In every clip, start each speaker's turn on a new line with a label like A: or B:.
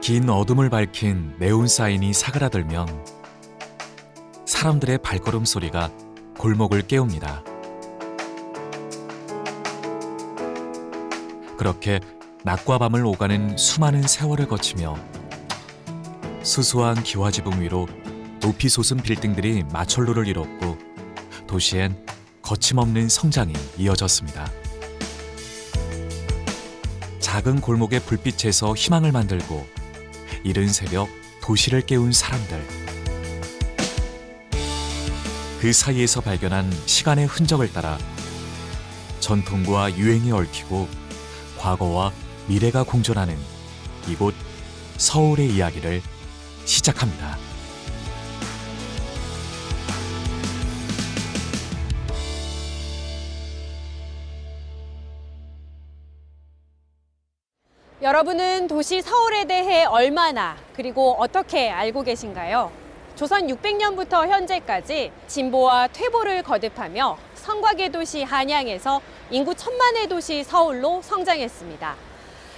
A: 긴 어둠을 밝힌 네온 사인이 사그라들면 사람들의 발걸음 소리가 골목을 깨웁니다. 그렇게 낮과 밤을 오가는 수많은 세월을 거치며 수수한 기와지붕 위로 높이 솟은 빌딩들이 마철로를 이뤘고 도시엔 거침없는 성장이 이어졌습니다. 작은 골목의 불빛에서 희망을 만들고 이른 새벽 도시를 깨운 사람들. 그 사이에서 발견한 시간의 흔적을 따라 전통과 유행이 얽히고 과거와 미래가 공존하는 이곳 서울의 이야기를 시작합니다.
B: 여러분은 도시 서울에 대해 얼마나 그리고 어떻게 알고 계신가요? 조선 600년부터 현재까지 진보와 퇴보를 거듭하며 성곽의 도시 한양에서 인구 1000만의 도시 서울로 성장했습니다.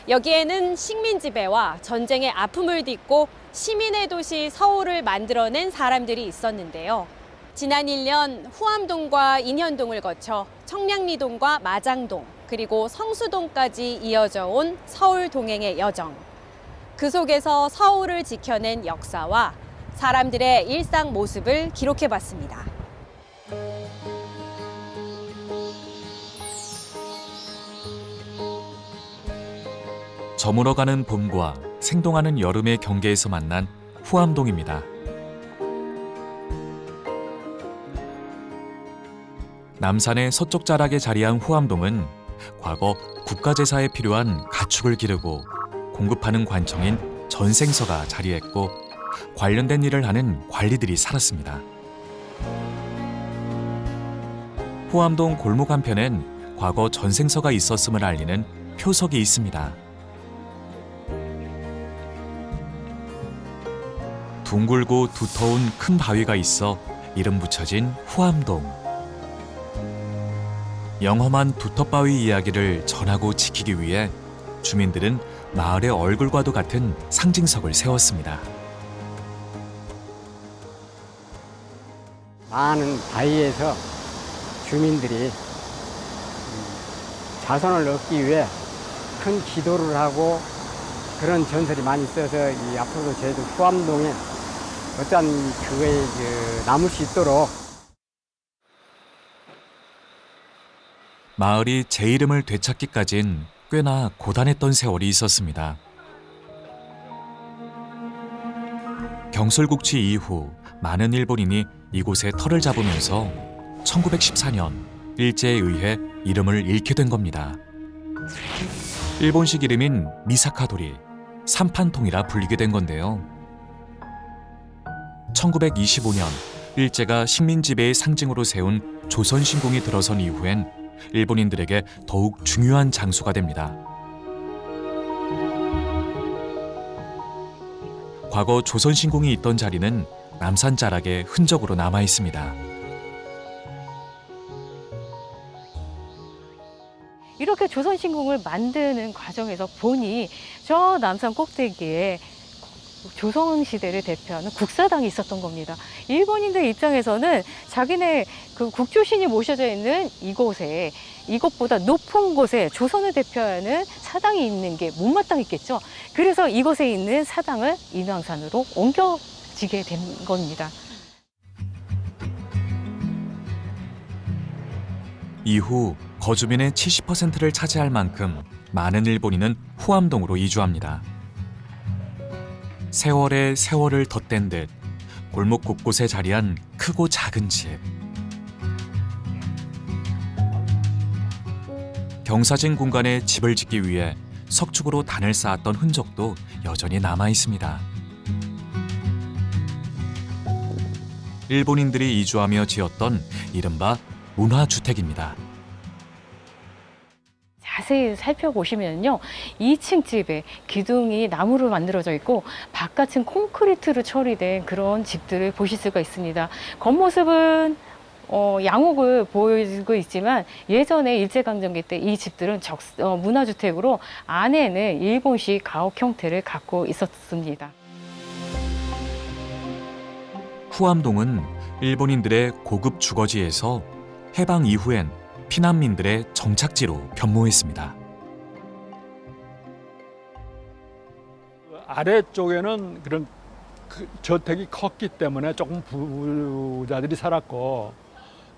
B: 여기에는 식민 지배와 전쟁의 아픔을 딛고 시민의 도시 서울을 만들어낸 사람들이 있었는데요. 지난 1년 후암동과 인현동을 거쳐 청량리동과 마장동, 그리고 성수동까지 이어져 온 서울 동행의 여정. 그 속에서 서울을 지켜낸 역사와 사람들의 일상 모습을 기록해봤습니다.
A: 저물어가는 봄과 생동하는 여름의 경계에서 만난 후암동입니다. 남산의 서쪽 자락에 자리한 후암동은 과거 국가제사에 필요한 가축을 기르고 공급하는 관청인 전생서가 자리했고 관련된 일을 하는 관리들이 살았습니다. 후암동 골목 한편엔 과거 전생서가 있었음을 알리는 표석이 있습니다. 둥글고 두터운 큰 바위가 있어 이름 붙여진 후암동. 영험한 두텁바위 이야기를 전하고 지키기 위해 주민들은 마을의 얼굴과도 같은 상징석을 세웠습니다.
C: 많은 바위에서 주민들이 자손을 얻기 위해 큰 기도를 하고 그런 전설이 많이 있어서 이 앞으로도 저희도 후암동에 어떤 그거에 남을 수 있도록
A: 마을이 제 이름을 되찾기까진 꽤나 고단했던 세월이 있었습니다. 경술국치 이후 많은 일본인이 이곳에 터를 잡으면서 1914년 일제에 의해 이름을 잃게 된 겁니다. 일본식 이름인 미사카도리, 삼판통이라 불리게 된 건데요. 1925년 일제가 식민 지배의 상징으로 세운 조선신궁이 들어선 이후엔 일본인들에게 더욱 중요한 장소가 됩니다. 과거 조선신궁이 있던 자리는 남산 자락의 흔적으로 남아 있습니다.
D: 이렇게 조선신궁을 만드는 과정에서 보니 저 남산 꼭대기에 조선시대를 대표하는 국사당이 있었던 겁니다. 일본인들 입장에서는 자기네 그 국조신이 모셔져 있는 이곳에 이것보다 높은 곳에 조선을 대표하는 사당이 있는 게 못마땅했겠죠. 그래서 이곳에 있는 사당을 인왕산으로 옮겨지게 된 겁니다.
A: 이후 거주민의 70%를 차지할 만큼 많은 일본인은 후암동으로 이주합니다. 세월에 세월을 덧댄 듯 골목 곳곳에 자리한 크고 작은 집. 경사진 공간에 집을 짓기 위해 석축으로 단을 쌓았던 흔적도 여전히 남아 있습니다. 일본인들이 이주하며 지었던 이른바 문화주택입니다.
D: 자세히 살펴보시면요, 2층 집에 기둥이 나무로 만들어져 있고 바깥은 콘크리트로 처리된 그런 집들을 보실 수가 있습니다. 겉모습은 양옥을 보이고 있지만 예전에 일제강점기 때 이 집들은 문화주택으로 안에는 일본식 가옥 형태를 갖고 있었습니다.
A: 후암동은 일본인들의 고급 주거지에서 해방 이후엔 피난민들의 정착지로 변모했습니다.
E: 아래쪽에는 그런 저택이 컸기 때문에 조금 부자들이 살았고,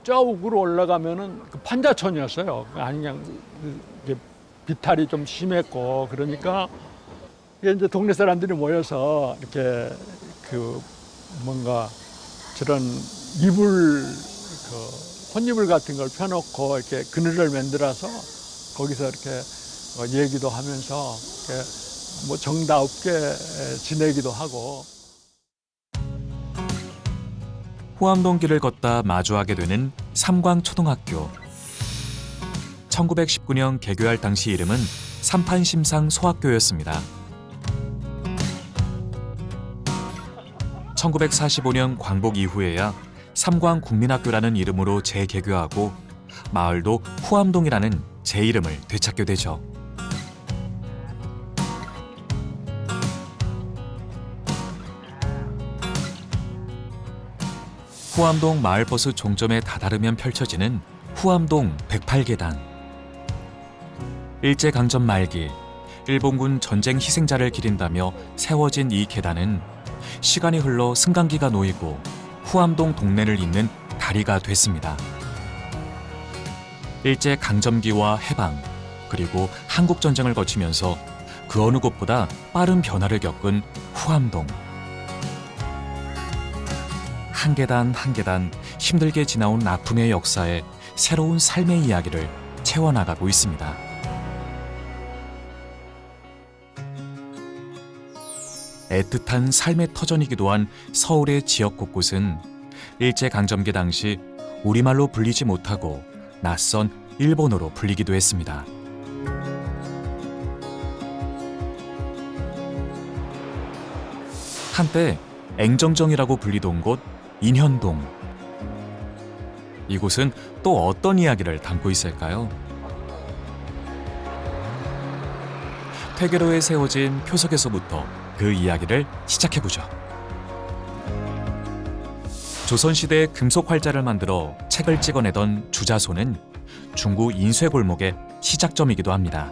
E: 저 위로 올라가면은 판자촌이었어요. 아니 그냥 비탈이 좀 심했고, 그러니까 이제 동네 사람들이 모여서 이렇게 뭔가 저런 이불 혼이불 같은 걸 펴놓고 이렇게 그늘을 만들어서 거기서 이렇게 얘기도 하면서 이렇게 뭐 정다웁게 지내기도 하고.
A: 후암동 길을 걷다 마주하게 되는 삼광초등학교. 1919년 개교할 당시 이름은 삼판심상 소학교였습니다. 1945년 광복 이후에야 삼광국민학교라는 이름으로 재개교하고 마을도 후암동이라는 제 이름을 되찾게 되죠. 후암동 마을버스 종점에 다다르면 펼쳐지는 후암동 108계단. 일제강점 말기 일본군 전쟁 희생자를 기린다며 세워진 이 계단은 시간이 흘러 승강기가 놓이고 후암동 동네를 잇는 다리가 됐습니다. 일제강점기와 해방 그리고 한국전쟁을 거치면서 그 어느 곳보다 빠른 변화를 겪은 후암동. 한 계단 한 계단 힘들게 지나온 아픔의 역사에 새로운 삶의 이야기를 채워나가고 있습니다. 애틋한 삶의 터전이기도 한 서울의 지역 곳곳은 일제강점기 당시 우리말로 불리지 못하고 낯선 일본어로 불리기도 했습니다. 한때 앵정정이라고 불리던 곳 인현동. 이곳은 또 어떤 이야기를 담고 있을까요? 퇴계로에 세워진 표석에서부터 그 이야기를 시작해보죠. 조선시대의 금속 활자를 만들어 책을 찍어내던 주자소는 중구 인쇄골목의 시작점이기도 합니다.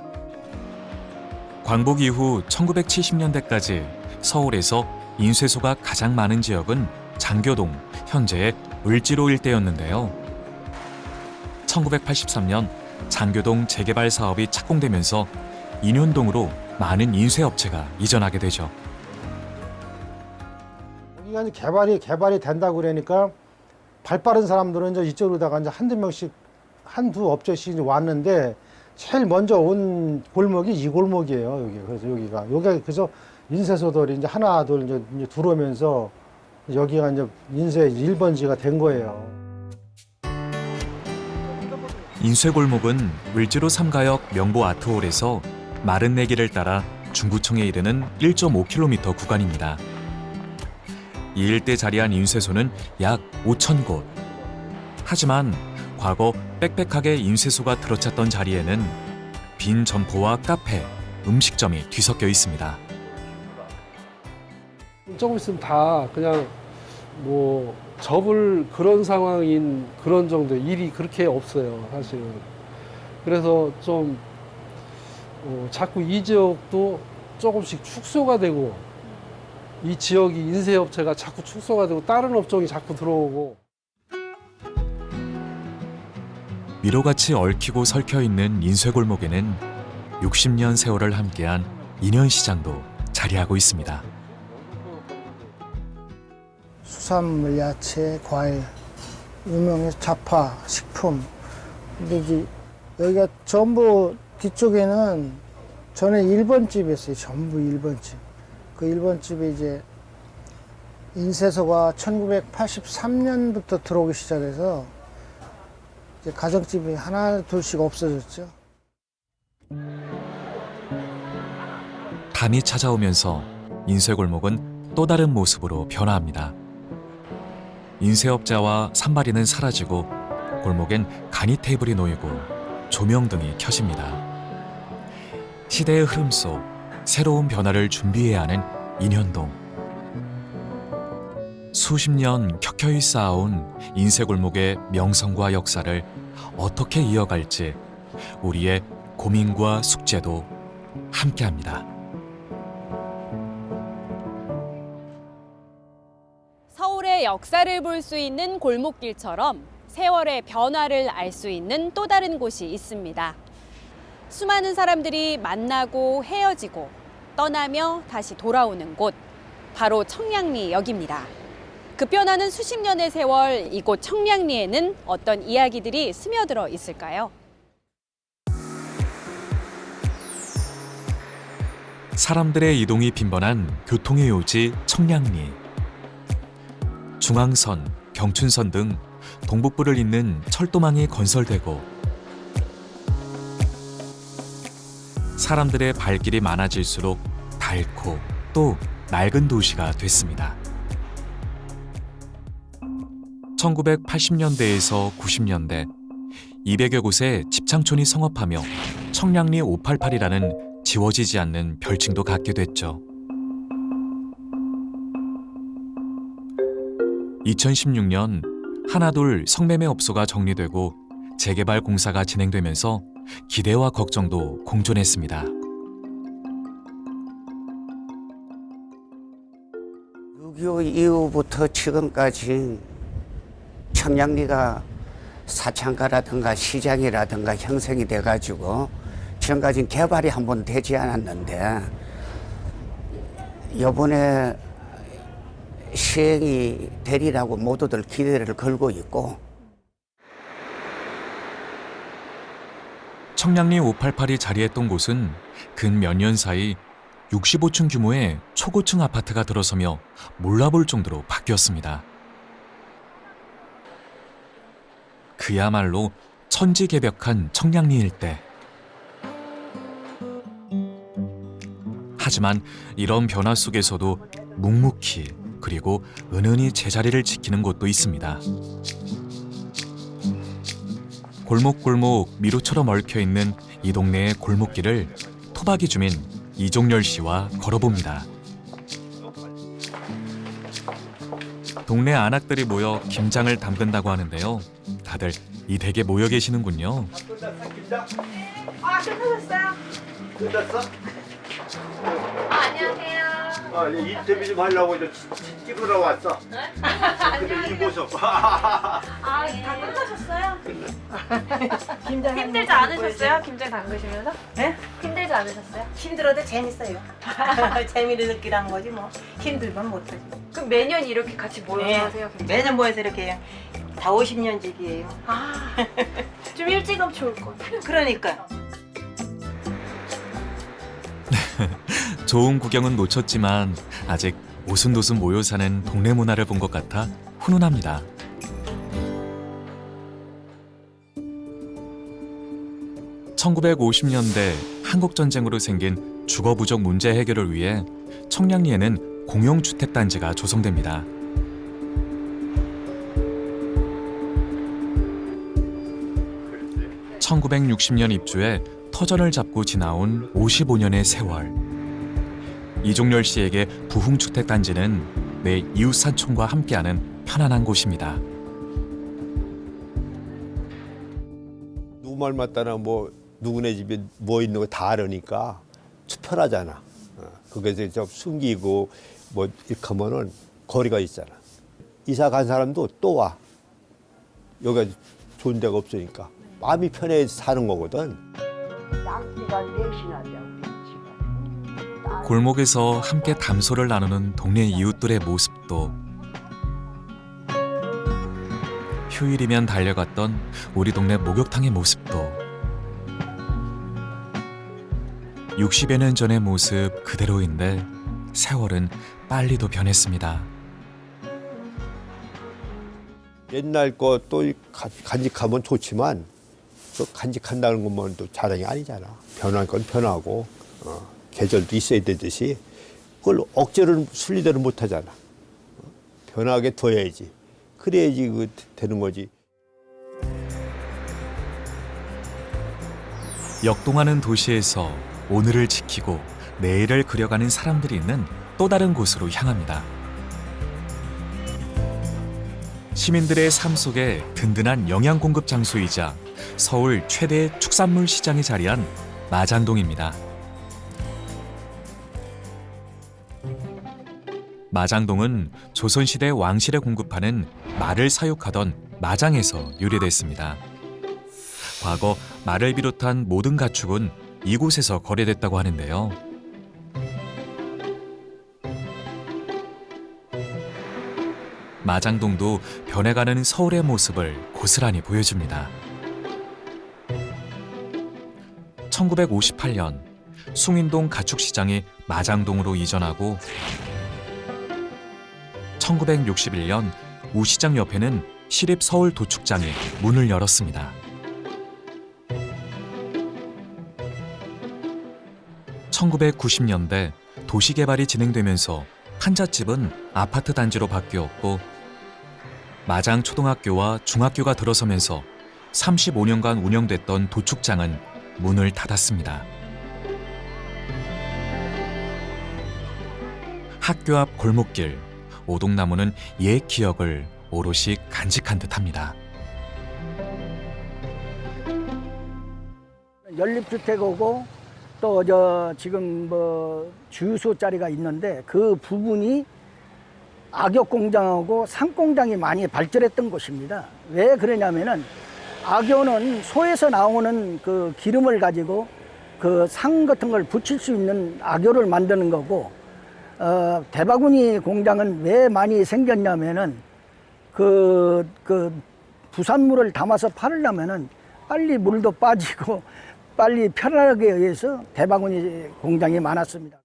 A: 광복 이후 1970년대까지 서울에서 인쇄소가 가장 많은 지역은 장교동, 현재의 을지로 일대였는데요. 1983년 장교동 재개발 사업이 착공되면서 인현동으로 많은 인쇄업체가 이전하게 되죠.
F: 여기가 이제 개발이 된다고 그러니까 발 빠른 사람들은 이제 이쪽으로다가 이제 한두 명씩 한두 업체씩 이제 왔는데 제일 먼저 온 골목이 이 골목이에요. 여기 그래서 여기가 그래서 인쇄소들이 이제 하나 둘 이제 들어오면서 여기가 이제 인쇄 1번지가 된 거예요.
A: 인쇄골목은 을지로 3가역 명보 아트홀에서 마른 내길을 따라 중구청에 이르는 1.5km 구간입니다. 이 일대 자리한 인쇄소는 약 5,000곳. 하지만 과거 빽빽하게 인쇄소가 들어찼던 자리에는 빈 점포와 카페, 음식점이 뒤섞여 있습니다.
G: 조금 있으면 다 그냥 뭐 접을 그런 상황인 그런 정도 일이 그렇게 없어요, 사실은. 그래서 좀 자꾸 이 지역도 조금씩 축소가 되고 이 지역이 인쇄업체가 자꾸 축소가 되고 다른 업종이 자꾸 들어오고.
A: 미로같이 얽히고 설켜 있는 인쇄골목에는 60년 세월을 함께한 인현시장도 자리하고 있습니다.
H: 수산물, 야채, 과일, 유명한 잡화, 식품. 근데 이제 여기가 전부 뒤쪽에는 전에 1번집이었어요. 전부 1번집. 그 1번집에 이제 인쇄소가 1983년부터 들어오기 시작해서 이제 가정집이 하나 둘씩 없어졌죠.
A: 밤이 찾아오면서 인쇄골목은 또 다른 모습으로 변화합니다. 인쇄업자와 산발이는 사라지고 골목엔 간이 테이블이 놓이고 조명 등이 켜집니다. 시대의 흐름 속 새로운 변화를 준비해야 하는 인현동. 수십 년 켜켜이 쌓아온 인쇄골목의 명성과 역사를 어떻게 이어갈지 우리의 고민과 숙제도 함께합니다.
B: 서울의 역사를 볼 수 있는 골목길처럼 세월의 변화를 알 수 있는 또 다른 곳이 있습니다. 수많은 사람들이 만나고 헤어지고 떠나며 다시 돌아오는 곳, 바로 청량리역입니다. 급변하는 수십 년의 세월, 이곳 청량리에는 어떤 이야기들이 스며들어 있을까요?
A: 사람들의 이동이 빈번한 교통의 요지 청량리. 중앙선, 경춘선 등 동북부를 잇는 철도망이 건설되고 사람들의 발길이 많아질수록 닳고 또 낡은 도시가 됐습니다. 1980년대에서 90년대 200여 곳의 집창촌이 성업하며 청량리 588이라는 지워지지 않는 별칭도 갖게 됐죠. 2016년 하나둘 성매매업소가 정리되고 재개발 공사가 진행되면서 기대와 걱정도 공존했습니다.
I: 6.25 이후부터 지금까지 청량리가 사창가라든가 시장이라든가 형성이 돼가지고 지금까지 개발이 한 번 되지 않았는데 이번에 시행이 되리라고 모두들 기대를 걸고 있고,
A: 청량리 588이 자리했던 곳은 근 몇 년 사이 65층 규모의 초고층 아파트가 들어서며 몰라볼 정도로 바뀌었습니다. 그야말로 천지개벽한 청량리 일대. 하지만 이런 변화 속에서도 묵묵히 그리고 은은히 제자리를 지키는 곳도 있습니다. 골목골목 미로처럼 얽혀있는 이 동네의 골목길을 토박이 주민 이종열 씨와 걸어봅니다. 동네 안악들이 모여 김장을 담근다고 하는데요. 다들 이 댁에 모여 계시는군요.
J: 아, 끝나셨어요?
K: 끝났어?
J: 안녕하세요.
K: 인터뷰 좀 하려고 이제 찍으러 왔어. 근데 이 모습.
J: 다 끝나셨어요? 힘들지 않으셨어요? 김장 담그시면서?
L: 네?
J: 힘들지 않으셨어요?
L: 힘들어도 재밌어요. 재미를 느끼라는 거지 뭐. 힘들면 못하지.
J: 그럼 매년 이렇게 같이 모여서
L: 네.
J: 하세요? 김장?
L: 매년 모여서 이렇게 해요. 다 50년 집이에요.
J: 아, 좀 일찍 하면 좋을 것 같아요.
L: 그러니까.
A: 좋은 구경은 놓쳤지만 아직 오순도순 모여 사는 동네 문화를 본 것 같아 훈훈합니다. (1950년대) 한국전쟁으로 생긴 주거부족 문제 해결을 위해 청량리에는 공용주택단지가 조성됩니다. (1960년) 입주해 터전을 잡고 지나온 55년의 세월. 이종열 씨에게 부흥주택단지는 내 이웃사촌과 함께하는 편안한 곳입니다.
K: 누구 말 맞다나 뭐 누구네 집에 뭐 있는 거 다 알으니까 편하잖아. 그게서 좀 숨기고 뭐 이렇게 하면은 거리가 있잖아. 이사 간 사람도 또 와. 여기가 좋은 데가 없으니까 마음이 편해 사는 거거든.
A: 골목에서 함께 담소를 나누는 동네 이웃들의 모습도, 휴일이면 달려갔던 우리 동네 목욕탕의 모습도 60여 년 전의 모습 그대로인데 세월은 빨리도 변했습니다.
K: 옛날 거 또 간직하면 좋지만 또 간직한다는 것만 또 자랑이 아니잖아. 변한 건 변하고 계절도 있어야 되듯이 그걸 억지로 순리대로 못 하잖아. 변하게 둬야지. 그래야지 그 되는 거지.
A: 역동하는 도시에서 오늘을 지키고 내일을 그려가는 사람들이 있는 또 다른 곳으로 향합니다. 시민들의 삶 속에 든든한 영양 공급 장소이자 서울 최대 축산물 시장에 자리한 마장동입니다. 마장동은 조선시대 왕실에 공급하는 말을 사육하던 마장에서 유래됐습니다. 과거 말을 비롯한 모든 가축은 이곳에서 거래됐다고 하는데요. 마장동도 변해가는 서울의 모습을 고스란히 보여줍니다. 1958년 숭인동 가축시장이 마장동으로 이전하고 1961년 우시장 옆에는 시립서울도축장이 문을 열었습니다. 1990년대 도시개발이 진행되면서 판잣집은 아파트 단지로 바뀌었고 마장초등학교와 중학교가 들어서면서 35년간 운영됐던 도축장은 문을 닫았습니다. 학교 앞 골목길, 오동나무는 옛 기억을 오롯이 간직한 듯합니다.
M: 연립주택이고 또 저 지금 뭐 주유소 자리가 있는데 그 부분이 악역 공장하고 상공장이 많이 발전했던 곳입니다. 왜 그러냐면은 악효는 소에서 나오는 그 기름을 가지고 그 상 같은 걸 붙일 수 있는 악효를 만드는 거고, 대바구니 공장은 왜 많이 생겼냐면은 그 부산물을 담아서 팔으려면은 빨리 물도 빠지고 빨리 편하게 의해서 대바구니 공장이 많았습니다.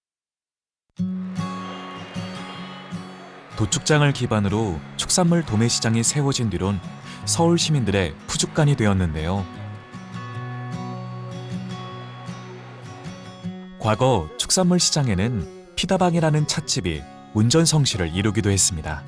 A: 도축장을 기반으로 축산물 도매 시장이 세워진 뒤론 서울 시민들의 푸죽간이 되었는데요. 과거 축산물 시장에는 피다방이라는 찻집이 운전성시를 이루기도 했습니다.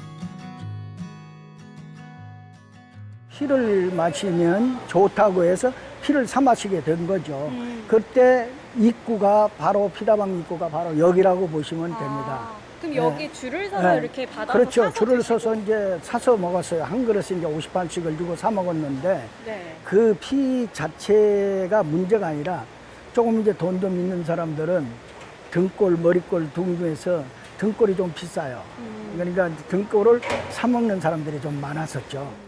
M: 피를 마시면 좋다고 해서 피를 사 마시게 된 거죠. 그때 입구가 바로 피다방 입구가 바로 여기라고 보시면 됩니다.
B: 그럼
M: 네.
B: 여기 줄을 서서
M: 네.
B: 이렇게 받아서
M: 그렇죠.
B: 사서
M: 줄을
B: 드시고.
M: 서서 이제 사서 먹었어요. 한 그릇에 이제 50판씩을 주고 사 먹었는데
B: 네.
M: 그 피 자체가 문제가 아니라 조금 이제 돈 좀 있는 사람들은 등골, 머리골 등중에서 등골이 좀 비싸요. 그러니까 등골을 사 먹는 사람들이 좀 많았었죠.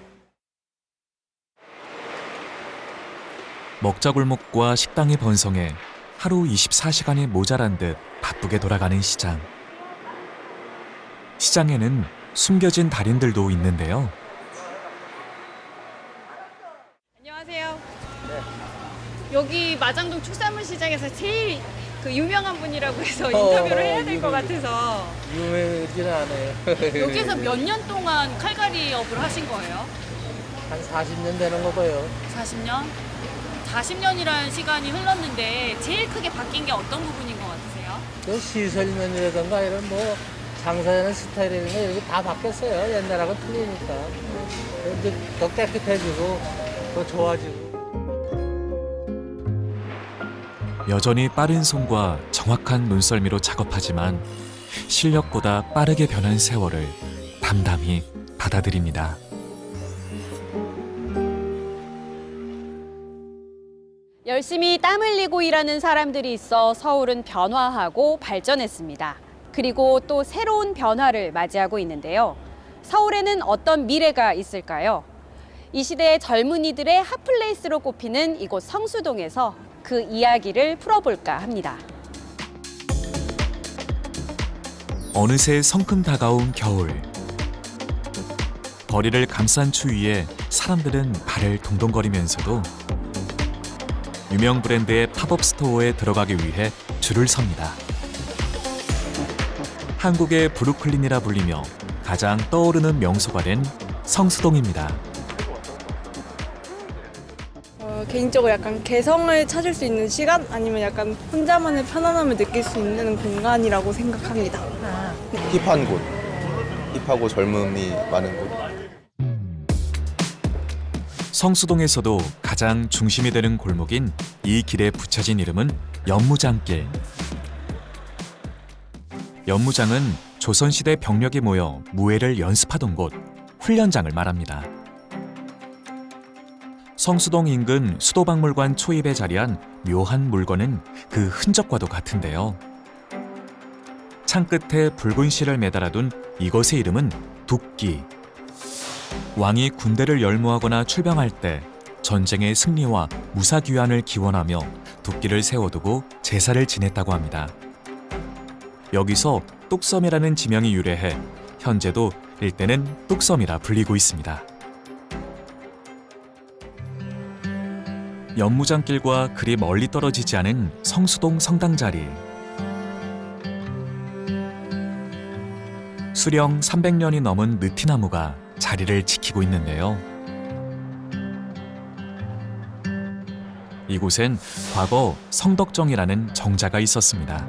A: 먹자골목과 식당이 번성해 하루 24시간이 모자란 듯 바쁘게 돌아가는 시장. 시장에는 숨겨진 달인들도 있는데요.
B: 안녕하세요. 여기 마장동 축산물 시장에서 제일 그 유명한 분이라고 해서 인터뷰를 해야 될 것 같아서.
N: 유명하지는 않아요.
B: 여기서 몇 년 동안 칼갈이업을 하신 거예요?
N: 한 40년 되는 거 봐요.
B: 40년? 40년이라는 시간이 흘렀는데 제일 크게 바뀐 게 어떤 부분인 것 같으세요?
N: 그 시설면이라든가 이런 뭐 장사하는 스타일이라든가 이런 게 다 바뀌었어요. 옛날하고 틀리니까. 이제 더 깨끗해지고 더 좋아지고.
A: 여전히 빠른 손과 정확한 눈썰미로 작업하지만 실력보다 빠르게 변한 세월을 담담히 받아들입니다.
B: 열심히 땀 흘리고 일하는 사람들이 있어 서울은 변화하고 발전했습니다. 그리고 또 새로운 변화를 맞이하고 있는데요. 서울에는 어떤 미래가 있을까요? 이 시대의 젊은이들의 핫플레이스로 꼽히는 이곳 성수동에서 그 이야기를 풀어볼까 합니다.
A: 어느새 성큼 다가온 겨울. 거리를 감싼 추위에 사람들은 발을 동동거리면서도 유명 브랜드의 팝업 스토어에 들어가기 위해 줄을 섭니다. 한국의 브루클린이라 불리며 가장 떠오르는 명소가 된 성수동입니다.
O: 개인적으로 약간 개성을 찾을 수 있는 시간 아니면 약간 혼자만의 편안함을 느낄 수 있는 공간이라고 생각합니다.
P: 힙한 곳, 힙하고 젊음이 많은 곳.
A: 성수동에서도 가장 중심이 되는 골목인 이 길에 붙여진 이름은 연무장길. 연무장은 조선시대 병력이 모여 무예를 연습하던 곳, 훈련장을 말합니다. 성수동 인근 수도박물관 초입에 자리한 묘한 물건은 그 흔적과도 같은데요. 창 끝에 붉은 실을 매달아둔 이것의 이름은 둑기. 왕이 군대를 열무하거나 출병할 때 전쟁의 승리와 무사귀환을 기원하며 둑기를 세워두고 제사를 지냈다고 합니다. 여기서 뚝섬이라는 지명이 유래해 현재도 일대는 뚝섬이라 불리고 있습니다. 연무장길과 그리 멀리 떨어지지 않은 성수동 성당자리. 수령 300년이 넘은 느티나무가 자리를 지키고 있는데요. 이곳엔 과거 성덕정이라는 정자가 있었습니다.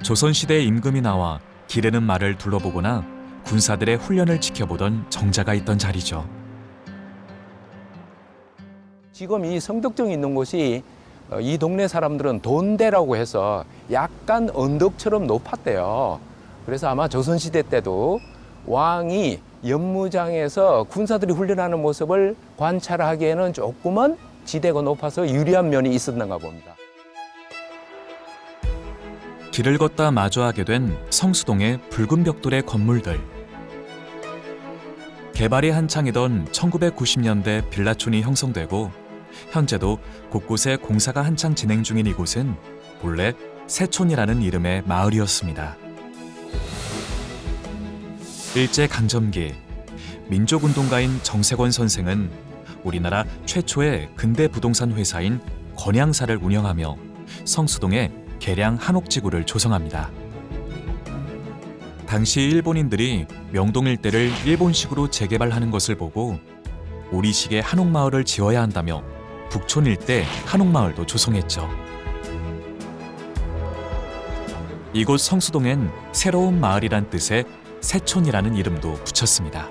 A: 조선시대 임금이 나와 기르는 말을 둘러보거나 군사들의 훈련을 지켜보던 정자가 있던 자리죠.
P: 지금 이 성덕정이 있는 곳이 이 동네 사람들은 돈대라고 해서 약간 언덕처럼 높았대요. 그래서 아마 조선시대 때도 왕이 연무장에서 군사들이 훈련하는 모습을 관찰하기에는 조금은 지대가 높아서 유리한 면이 있었는가 봅니다.
A: 길을 걷다 마주하게 된 성수동의 붉은 벽돌의 건물들. 개발이 한창이던 1990년대 빌라촌이 형성되고 현재도 곳곳에 공사가 한창 진행 중인 이곳은 본래 새촌이라는 이름의 마을이었습니다. 일제강점기 민족운동가인 정세권 선생은 우리나라 최초의 근대 부동산 회사인 건양사를 운영하며 성수동에 계량 한옥지구를 조성합니다. 당시 일본인들이 명동 일대를 일본식으로 재개발하는 것을 보고 우리식의 한옥마을을 지어야 한다며 북촌 일대 한옥마을도 조성했죠. 이곳 성수동엔 새로운 마을이란 뜻의 새촌이라는 이름도 붙였습니다.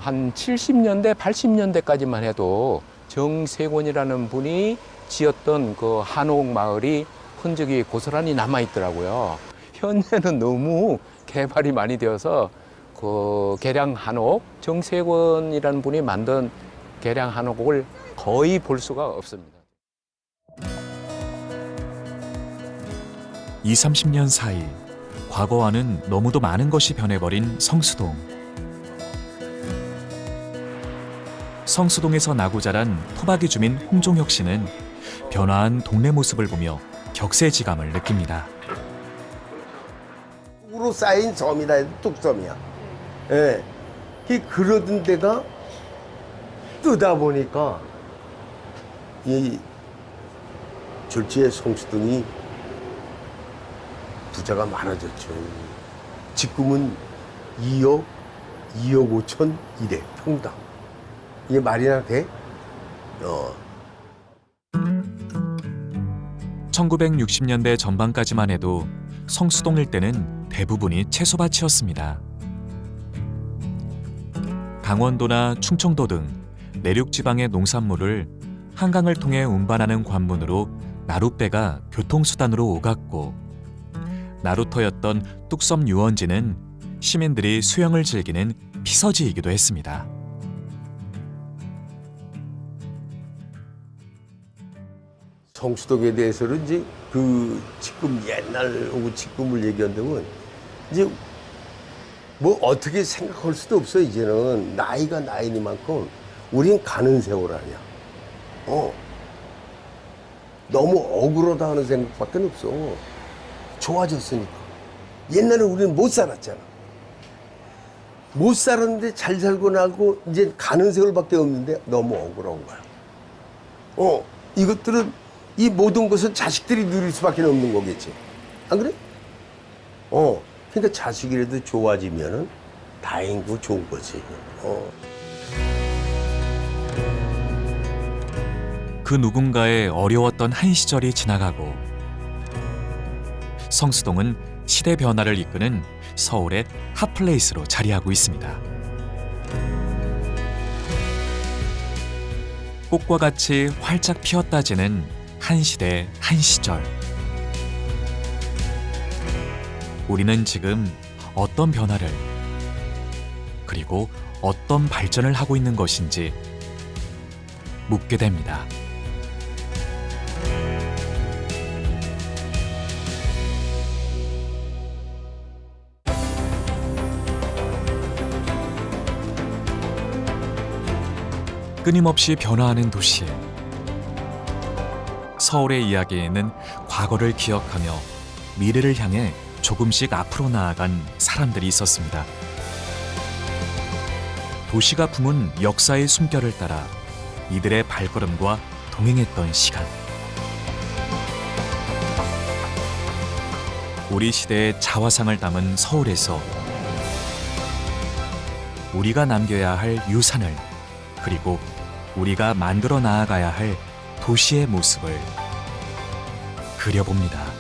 P: 한 70년대, 80년대까지만 해도 정세권이라는 분이 지었던 그 한옥 마을이 흔적이 고스란히 남아 있더라고요. 현재는 너무 개발이 많이 되어서 그 계량 한옥, 정세권이라는 분이 만든 계량 한옥을 거의 볼 수가 없습니다.
A: 20, 30년 사이 과거와는 너무도 많은 것이 변해버린 성수동. 성수동에서 나고 자란 토박이 주민 홍종혁 씨는 변화한 동네 모습을 보며 격세지감을 느낍니다.
Q: 으로 쌓인 섬이다 해도 뚝섬이야. 예. 그러던 데가 뜨다 보니까 이 졸지의 성수동이 부자가 많아졌죠. 지금은 2억 5천 이래 평당. 이게 말이나 돼?
A: 1960년대 전반까지만 해도 성수동 일대는 대부분이 채소밭이었습니다. 강원도나 충청도 등 내륙 지방의 농산물을 한강을 통해 운반하는 관문으로 나룻배가 교통수단으로 오갔고 나루터였던 뚝섬 유원지는 시민들이 수영을 즐기는 피서지이기도 했습니다.
Q: 성수동에 대해서는 이제 지금 옛날하고 지금을 얘기한다면 이제 뭐 어떻게 생각할 수도 없어. 이제는 나이가 나이니만큼 우린 가는 세월 아니야. 너무 억울하다 하는 생각밖에 없어. 좋아졌으니까. 옛날에 우리는 못 살았잖아. 못 살았는데 잘 살고 나고 이제 가는 세월밖에 없는데 너무 억울한 거야. 이것들은 이 모든 것은 자식들이 누릴 수밖에 없는 거겠지. 안 그래? 그러니까 자식이라도 좋아지면은 다행이고 좋은 거지.
A: 그 누군가의 어려웠던 한 시절이 지나가고 성수동은 시대 변화를 이끄는 서울의 핫플레이스로 자리하고 있습니다. 꽃과 같이 활짝 피었다지는 한 시대 한 시절. 우리는 지금 어떤 변화를 그리고 어떤 발전을 하고 있는 것인지 묻게 됩니다. 끊임없이 변화하는 도시. 서울의 이야기에는 과거를 기억하며 미래를 향해 조금씩 앞으로 나아간 사람들이 있었습니다. 도시가 품은 역사의 숨결을 따라 이들의 발걸음과 동행했던 시간. 우리 시대의 자화상을 담은 서울에서 우리가 남겨야 할 유산을 그리고 우리가 만들어 나아가야 할 도시의 모습을 그려봅니다.